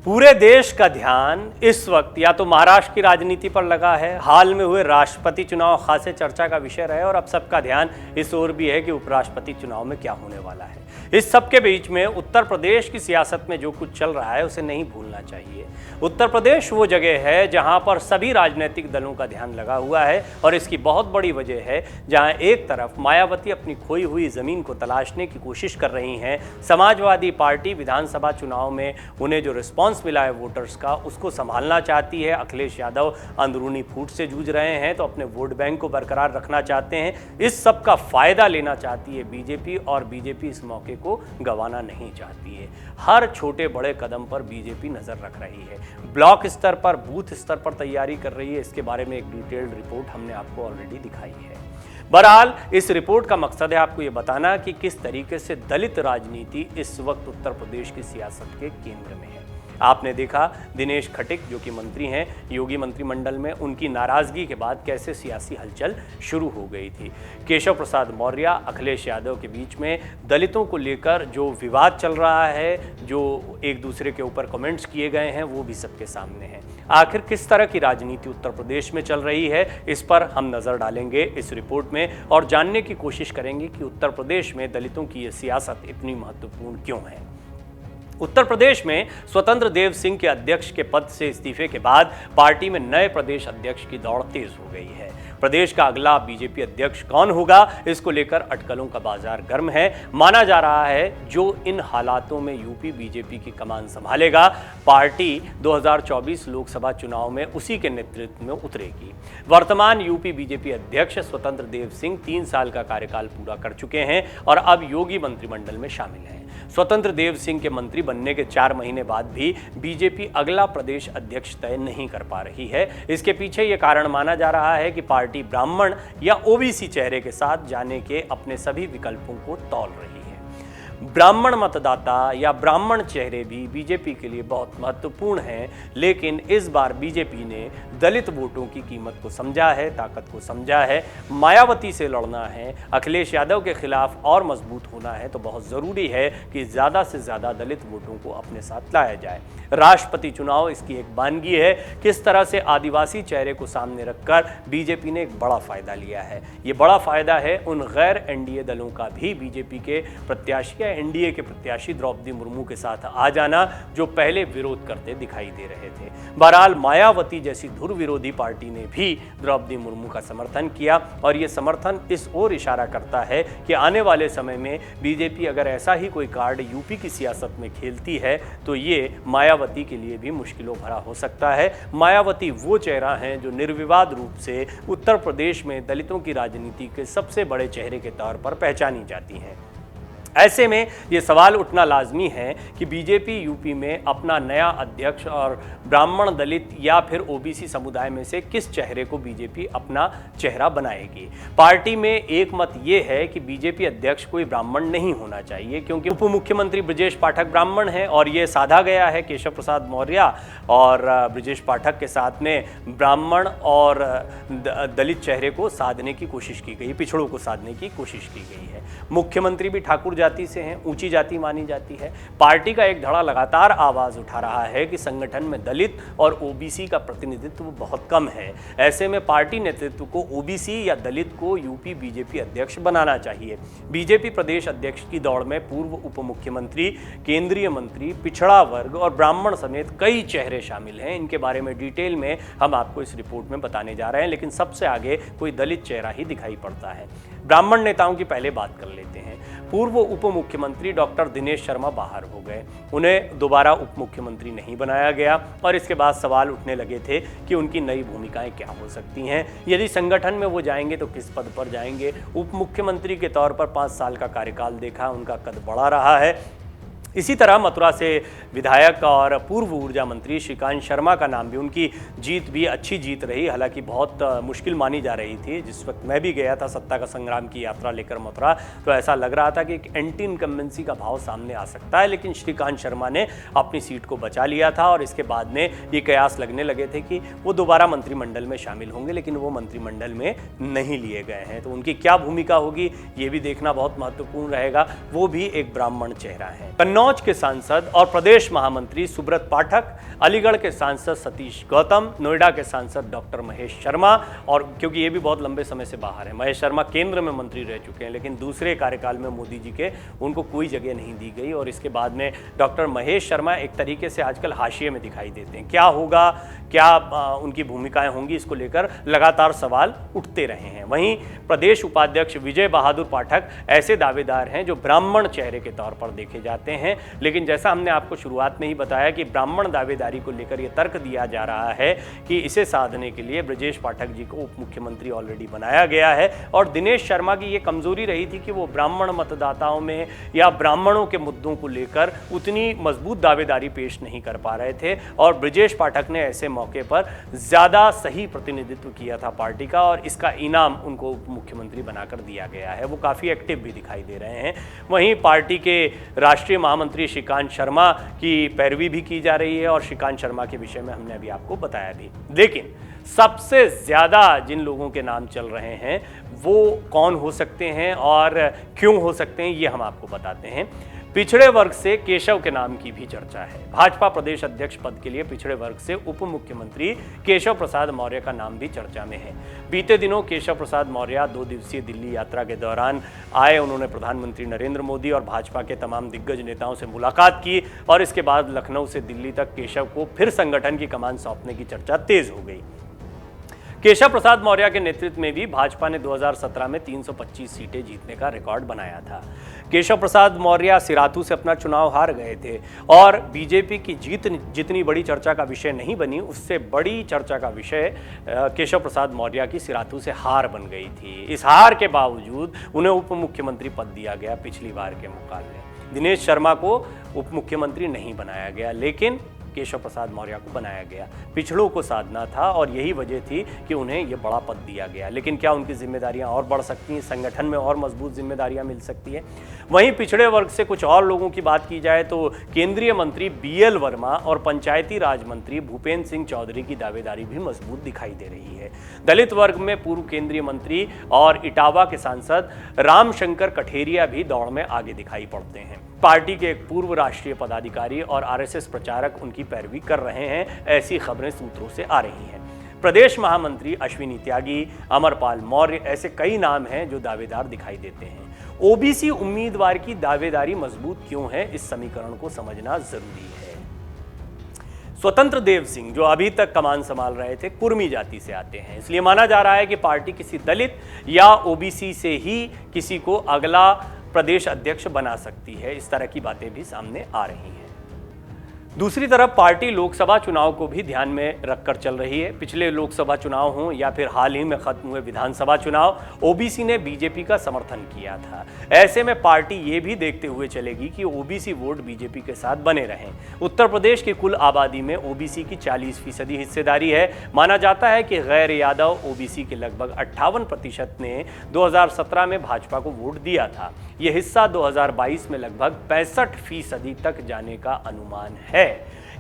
पूरे देश का ध्यान इस वक्त या तो महाराष्ट्र की राजनीति पर लगा है। हाल में हुए राष्ट्रपति चुनाव खासे चर्चा का विषय रहे और अब सबका ध्यान इस ओर भी है कि उपराष्ट्रपति चुनाव में क्या होने वाला है। इस सब के बीच में उत्तर प्रदेश की सियासत में जो कुछ चल रहा है उसे नहीं भूलना चाहिए। उत्तर प्रदेश वो जगह है जहां पर सभी राजनीतिक दलों का ध्यान लगा हुआ है और इसकी बहुत बड़ी वजह है जहां एक तरफ मायावती अपनी खोई हुई जमीन को तलाशने की कोशिश कर रही हैं। समाजवादी पार्टी विधानसभा चुनाव में उन्हें जो रिस्पॉन्स मिला है वोटर्स का उसको संभालना चाहती है। अखिलेश यादव अंदरूनी फूट से जूझ रहे हैं तो अपने वोट बैंक को बरकरार रखना चाहते हैं। इस सब का फायदा लेना चाहती है बीजेपी और बीजेपी इस मौके को गंवाना नहीं चाहती है। हर छोटे बड़े कदम पर बीजेपी नजर रख रही है। ब्लॉक स्तर पर, बूथ स्तर पर तैयारी कर रही है। इसके बारे में एक डिटेल्ड रिपोर्ट हमने आपको ऑलरेडी दिखाई है। बहरहाल इस रिपोर्ट का मकसद है आपको यह बताना कि किस तरीके से दलित राजनीति इस वक्त उत्तर प्रदेश की सियासत के केंद्र में है। आपने देखा दिनेश खटिक जो कि मंत्री हैं योगी मंत्रिमंडल में, उनकी नाराजगी के बाद कैसे सियासी हलचल शुरू हो गई थी। केशव प्रसाद मौर्य, अखिलेश यादव के बीच में दलितों को लेकर जो विवाद चल रहा है, जो एक दूसरे के ऊपर कमेंट्स किए गए हैं, वो भी सबके सामने है। आखिर किस तरह की राजनीति उत्तर प्रदेश में चल रही है, इस पर हम नजर डालेंगे इस रिपोर्ट में और जानने की कोशिश करेंगे कि उत्तर प्रदेश में दलितों की ये सियासत इतनी महत्वपूर्ण क्यों है। उत्तर प्रदेश में स्वतंत्र देव सिंह के अध्यक्ष के पद से इस्तीफे के बाद पार्टी में नए प्रदेश अध्यक्ष की दौड़ तेज हो गई है। प्रदेश का अगला बीजेपी अध्यक्ष कौन होगा, इसको लेकर अटकलों का बाजार गर्म है। माना जा रहा है जो इन हालातों में यूपी बीजेपी की कमान संभालेगा, पार्टी 2024 लोकसभा चुनाव में उसी के नेतृत्व में उतरेगी। वर्तमान यूपी बीजेपी अध्यक्ष स्वतंत्र देव सिंह 3 साल का कार्यकाल पूरा कर चुके हैं और अब योगी मंत्रिमंडल में शामिल हैं। स्वतंत्र देव सिंह के मंत्री बनने के 4 महीने बाद भी बीजेपी अगला प्रदेश अध्यक्ष तय नहीं कर पा रही है। इसके पीछे यह कारण माना जा रहा है कि पार्टी ब्राह्मण या ओबीसी चेहरे के साथ जाने के अपने सभी विकल्पों को तौल रही है। ब्राह्मण मतदाता या ब्राह्मण चेहरे भी बीजेपी के लिए बहुत महत्वपूर्ण हैं, लेकिन इस बार बीजेपी ने दलित वोटों की कीमत को समझा है, ताकत को समझा है। मायावती से लड़ना है, अखिलेश यादव के खिलाफ और मजबूत होना है तो बहुत ज़रूरी है कि ज़्यादा से ज़्यादा दलित वोटों को अपने साथ लाया जाए। राष्ट्रपति चुनाव इसकी एक बानगी है। किस तरह से आदिवासी चेहरे को सामने रखकर बीजेपी ने एक बड़ा फायदा लिया है। ये बड़ा फायदा है उन गैर एनडीए दलों का भी बीजेपी के प्रत्याशी या एनडीए के प्रत्याशी द्रौपदी मुर्मू के साथ आ जाना, जो पहले विरोध करते दिखाई दे रहे थे। बहरहाल मायावती जैसी धुर विरोधी पार्टी ने भी द्रौपदी मुर्मू का समर्थन किया और ये समर्थन इस ओर इशारा करता है कि आने वाले समय में बीजेपी अगर ऐसा ही कोई कार्ड यूपी की सियासत में खेलती है तो ये मायावती के लिए भी मुश्किलों भरा हो सकता है। मायावती वो चेहरा हैं जो निर्विवाद रूप से उत्तर प्रदेश में दलितों की राजनीति के सबसे बड़े चेहरे के तौर पर पहचानी जाती हैं। ऐसे में ये सवाल उठना लाजमी है कि बीजेपी यूपी में अपना नया अध्यक्ष और ब्राह्मण, दलित या फिर ओबीसी समुदाय में से किस चेहरे को बीजेपी अपना चेहरा बनाएगी। पार्टी में एक मत ये है कि बीजेपी अध्यक्ष कोई ब्राह्मण नहीं होना चाहिए, क्योंकि उप मुख्यमंत्री ब्रजेश पाठक ब्राह्मण हैं और ये साधा गया है। केशव प्रसाद मौर्य और ब्रजेश पाठक के साथ में ब्राह्मण और दलित चेहरे को साधने की कोशिश की गई, पिछड़ों को साधने की कोशिश की गई है। मुख्यमंत्री भी ठाकुर जाति से हैं, ऊंची जाति मानी जाती है। पार्टी का एक धड़ा लगातार आवाज उठा रहा है कि संगठन में दलित और ओबीसी का प्रतिनिधित्व बहुत कम है। ऐसे में पार्टी नेतृत्व को ओबीसी या दलित को यूपी बीजेपी अध्यक्ष बनाना चाहिए। बीजेपी प्रदेश अध्यक्ष की दौड़ में पूर्व उप मुख्यमंत्री, केंद्रीय मंत्री, पिछड़ा वर्ग और ब्राह्मण समेत कई चेहरे शामिल हैं। इनके बारे में डिटेल में हम आपको इस रिपोर्ट में बताने जा रहे हैं, लेकिन सबसे आगे कोई दलित चेहरा ही दिखाई पड़ता है। ब्राह्मण नेताओं की पहले बात कर लेते हैं। पूर्व उप मुख्यमंत्री डॉक्टर दिनेश शर्मा बाहर हो गए, उन्हें दोबारा उप मुख्यमंत्री नहीं बनाया गया और इसके बाद सवाल उठने लगे थे कि उनकी नई भूमिकाएं क्या हो सकती हैं। यदि संगठन में वो जाएंगे तो किस पद पर जाएंगे। उप मुख्यमंत्री के तौर पर 5 साल का कार्यकाल देखा, उनका कद बढ़ा रहा है। इसी तरह मथुरा से विधायक और पूर्व ऊर्जा मंत्री श्रीकांत शर्मा का नाम भी, उनकी जीत भी अच्छी जीत रही, हालांकि बहुत मुश्किल मानी जा रही थी। जिस वक्त मैं भी गया था सत्ता का संग्राम की यात्रा लेकर मथुरा, तो ऐसा लग रहा था कि एक एंटी इनकम्बेंसी का भाव सामने आ सकता है, लेकिन श्रीकांत शर्मा ने अपनी सीट को बचा लिया था और इसके बाद में ये कयास लगने लगे थे कि वो दोबारा मंत्रिमंडल में शामिल होंगे, लेकिन वो मंत्रिमंडल में नहीं लिए गए हैं। तो उनकी क्या भूमिका होगी ये भी देखना बहुत महत्वपूर्ण रहेगा। वो भी एक ब्राह्मण चेहरा है। कन्नौज कन्नौज के सांसद और प्रदेश महामंत्री सुब्रत पाठक, अलीगढ़ के सांसद सतीश गौतम, नोएडा के सांसद डॉक्टर महेश शर्मा, और क्योंकि ये भी बहुत लंबे समय से बाहर है, महेश शर्मा केंद्र में मंत्री रह चुके हैं, लेकिन दूसरे कार्यकाल में मोदी जी के उनको कोई जगह नहीं दी गई और इसके बाद में डॉक्टर महेश शर्मा एक तरीके से आजकल हाशिए में दिखाई देते हैं। क्या होगा, क्या उनकी भूमिकाएं होंगी, इसको लेकर लगातार सवाल उठते रहे हैं। वहीं प्रदेश उपाध्यक्ष विजय बहादुर पाठक ऐसे दावेदार हैं जो ब्राह्मण चेहरे के तौर पर देखे जाते हैं, लेकिन जैसा हमने आपको शुरुआत में ही बताया कि ब्राह्मण दावेदारी को लेकर यह तर्क दिया जा रहा है कि इसे साधने के लिए ब्रजेश पाठक जी को उप मुख्यमंत्री ऑलरेडी बनाया गया है और दिनेश शर्मा की यह कमजोरी रही थी कि वो ब्राह्मण मतदाताओं में या ब्राह्मणों के मुद्दों को लेकर उतनी मजबूत दावेदारी पेश नहीं कर पा रहे थे और ब्रजेश पाठक ने ऐसे मौके पर ज्यादा सही प्रतिनिधित्व किया था पार्टी का और इसका इनाम उनको उप मुख्यमंत्री बनाकर दिया गया है। वो काफी एक्टिव भी दिखाई दे रहे हैं। वहीं पार्टी के राष्ट्रीय महामंत्री श्रीकांत शर्मा की पैरवी भी की जा रही है और श्रीकांत शर्मा के विषय में हमने अभी आपको बताया भी। लेकिन सबसे ज्यादा जिन लोगों के नाम चल रहे हैं वो कौन हो सकते हैं और क्यों हो सकते हैं, ये हम आपको बताते हैं। पिछड़े वर्ग से केशव के नाम की भी चर्चा है। भाजपा प्रदेश अध्यक्ष पद के लिए पिछड़े वर्ग से उप मुख्यमंत्री केशव प्रसाद मौर्य का नाम भी चर्चा में है। बीते दिनों केशव प्रसाद मौर्य 2 दिवसीय दिल्ली यात्रा के दौरान आए। उन्होंने प्रधानमंत्री नरेंद्र मोदी और भाजपा के तमाम दिग्गज नेताओं से मुलाकात की और इसके बाद लखनऊ से दिल्ली तक केशव को फिर संगठन की कमान सौंपने की चर्चा तेज हो गई। केशव प्रसाद मौर्य के नेतृत्व में भी भाजपा ने 2017 में 325 सीटें जीतने का रिकॉर्ड बनाया था। केशव प्रसाद मौर्य सिराथू से अपना चुनाव हार गए थे और बीजेपी की जीत जितनी बड़ी चर्चा का विषय नहीं बनी, उससे बड़ी चर्चा का विषय केशव प्रसाद मौर्य की सिराथू से हार बन गई थी। इस हार के बावजूद उन्हें उप मुख्यमंत्री पद दिया गया पिछली बार के मुकाबले। दिनेश शर्मा को उप मुख्यमंत्री नहीं बनाया गया, लेकिन केशव प्रसाद मौर्य को बनाया गया। पिछड़ों को साधना था और यही वजह थी कि उन्हें यह बड़ा पद दिया गया। लेकिन क्या उनकी जिम्मेदारियां और बढ़ सकती हैं, संगठन में और मजबूत जिम्मेदारियां मिल सकती हैं। वहीं पिछड़े वर्ग से कुछ और लोगों की बात की जाए तो केंद्रीय मंत्री BL वर्मा और पंचायती राज मंत्री भूपेंद्र सिंह चौधरी की दावेदारी भी मजबूत दिखाई दे रही है। दलित वर्ग में पूर्व केंद्रीय मंत्री और इटावा के सांसद रामशंकर कठेरिया भी दौड़ में आगे दिखाई पड़ते हैं। पार्टी के एक पूर्व राष्ट्रीय पदाधिकारी और RSS प्रचारक उनकी पैरवी कर रहे हैं, ऐसी खबरें सूत्रों से आ रही हैं। प्रदेश महामंत्री अश्विनी त्यागी, अमरपाल मौर्य, ऐसे कई नाम हैं जो दावेदार दिखाई देते हैं। OBC उम्मीदवार की दावेदारी मजबूत क्यों है, इस समीकरण को समझना जरूरी है। स्वतंत्र देव सिंह जो अभी तक कमान संभाल रहे थे, कुर्मी जाति से आते हैं, इसलिए माना जा रहा है कि पार्टी किसी दलित या OBC से ही किसी को अगला प्रदेश अध्यक्ष बना सकती है। इस तरह की बातें भी सामने आ रही हैं। दूसरी तरफ पार्टी लोकसभा चुनाव को भी ध्यान में रखकर चल रही है। पिछले लोकसभा चुनाव हों या फिर हाल ही में खत्म हुए विधानसभा चुनाव, OBC ने बीजेपी का समर्थन किया था। ऐसे में पार्टी ये भी देखते हुए चलेगी कि OBC वोट बीजेपी के साथ बने रहें। उत्तर प्रदेश की कुल आबादी में OBC की 40% हिस्सेदारी है। माना जाता है कि गैर यादव OBC के लगभग 58% ने 2017 में भाजपा को वोट दिया था। यह हिस्सा 2022 में लगभग 65% तक जाने का अनुमान है।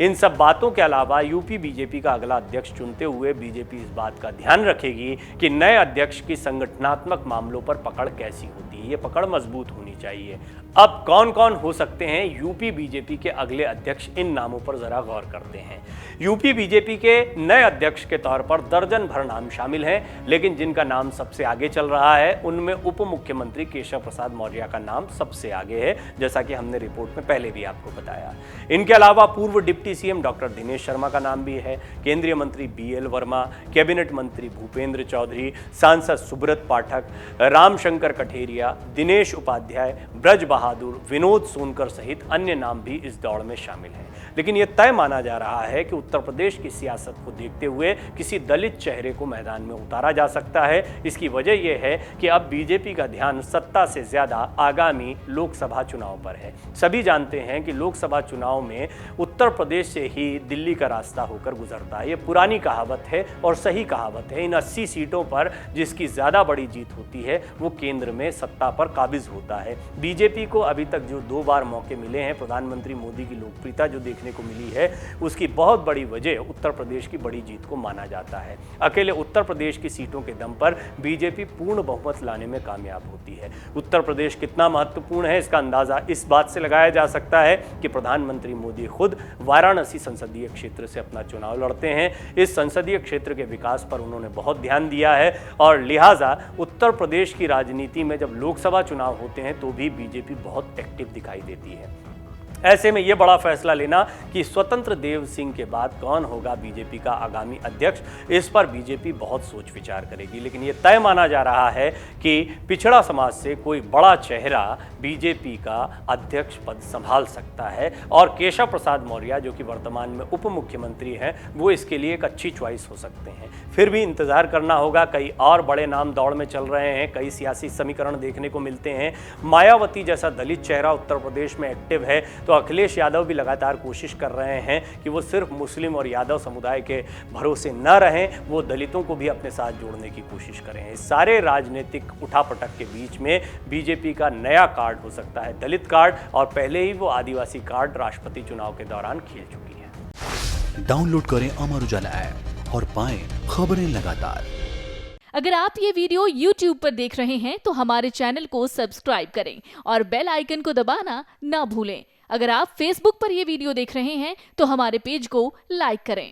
इन सब बातों के अलावा यूपी बीजेपी का अगला अध्यक्ष चुनते हुए बीजेपी इस बात का ध्यान रखेगी कि नए अध्यक्ष की संगठनात्मक मामलों पर पकड़ कैसी होती है। ये पकड़ मजबूत होनी चाहिए। अब कौन कौन हो सकते हैं यूपी बीजेपी के अगले अध्यक्ष, इन नामों पर जरा गौर करते हैं। यूपी बीजेपी के नए अध्यक्ष के तौर पर दर्जन भर नाम शामिल हैं, लेकिन जिनका नाम सबसे आगे चल रहा है उनमें उप मुख्यमंत्री केशव प्रसाद मौर्य का नाम सबसे आगे है, जैसा कि हमने रिपोर्ट में पहले भी आपको बताया। इनके अलावा पूर्व deputy CM doctor Dinesh Sharma का नाम भी है, केंद्रीय मंत्री BL वर्मा, कैबिनेट मंत्री भूपेंद्र चौधरी, सांसद सुब्रत पाठक, रामशंकर कठेरिया, दिनेश उपाध्याय, ब्रज बहादुर, विनोद सोनकर सहित अन्य नाम भी इस दौड़ में शामिल हैं। लेकिन यह तय माना जा रहा है कि उत्तर प्रदेश की सियासत को देखते हुए किसी दलित चेहरे को मैदान में उतारा जा सकता है। इसकी वजह यह है कि अब बीजेपी का ध्यान सत्ता से ज्यादा आगामी लोकसभा चुनाव पर है। सभी जानते हैं कि लोकसभा चुनाव में उत्तर प्रदेश से ही दिल्ली का रास्ता होकर गुजरता है। ये पुरानी कहावत है और सही कहावत है। इन 80 सीटों पर जिसकी ज्यादा बड़ी जीत होती है वो केंद्र में सत्ता पर काबिज होता है। बीजेपी को अभी तक जो 2 बार मौके मिले हैं, प्रधानमंत्री मोदी की लोकप्रियता जो देखने देखने को मिली है, उसकी बहुत बड़ी वजह उत्तर प्रदेश की बड़ी जीत को माना जाता है। अकेले उत्तर प्रदेश की सीटों के दम पर बीजेपी पूर्ण बहुमत लाने में कामयाब होती है। उत्तर प्रदेश कितना महत्वपूर्ण है इसका अंदाजा इस बात से लगाया जा सकता है कि प्रधानमंत्री मोदी खुद वाराणसी संसदीय क्षेत्र से अपना चुनाव लड़ते हैं। इस संसदीय क्षेत्र के विकास पर उन्होंने बहुत ध्यान दिया है और लिहाजा उत्तर प्रदेश की राजनीति में जब लोकसभा चुनाव होते हैं तो भी बीजेपी बहुत एक्टिव दिखाई देती है। ऐसे में यह बड़ा फैसला लेना कि स्वतंत्र देव सिंह के बाद कौन होगा बीजेपी का आगामी अध्यक्ष, इस पर बीजेपी बहुत सोच विचार करेगी। लेकिन यह तय माना जा रहा है कि पिछड़ा समाज से कोई बड़ा चेहरा बीजेपी का अध्यक्ष पद संभाल सकता है और केशव प्रसाद मौर्य जो कि वर्तमान में उप मुख्यमंत्री हैं वो इसके लिए एक अच्छी चॉइस हो सकते हैं। फिर भी इंतजार करना होगा, कई और बड़े नाम दौड़ में चल रहे हैं, कई सियासी समीकरण देखने को मिलते हैं। मायावती जैसा दलित चेहरा उत्तर प्रदेश में एक्टिव है, तो अखिलेश यादव भी लगातार कोशिश कर रहे हैं कि वो सिर्फ मुस्लिम और यादव समुदाय के भरोसे न रहें, वो दलितों को भी अपने साथ जोड़ने की कोशिश करें। इस सारे राजनीतिक उठापटक के बीच में बीजेपी का नया कार्ड हो सकता है दलित कार्ड, और पहले ही वो आदिवासी कार्ड राष्ट्रपति चुनाव के दौरान खेल चुकी है। डाउनलोड करें अमर उजाला ऐप और पाएं खबरें लगातार। अगर आप ये वीडियो YouTube पर देख रहे हैं तो हमारे चैनल को सब्सक्राइब करें और बेल आइकन को दबाना ना भूलें। अगर आप Facebook पर यह वीडियो देख रहे हैं तो हमारे पेज को लाइक करें।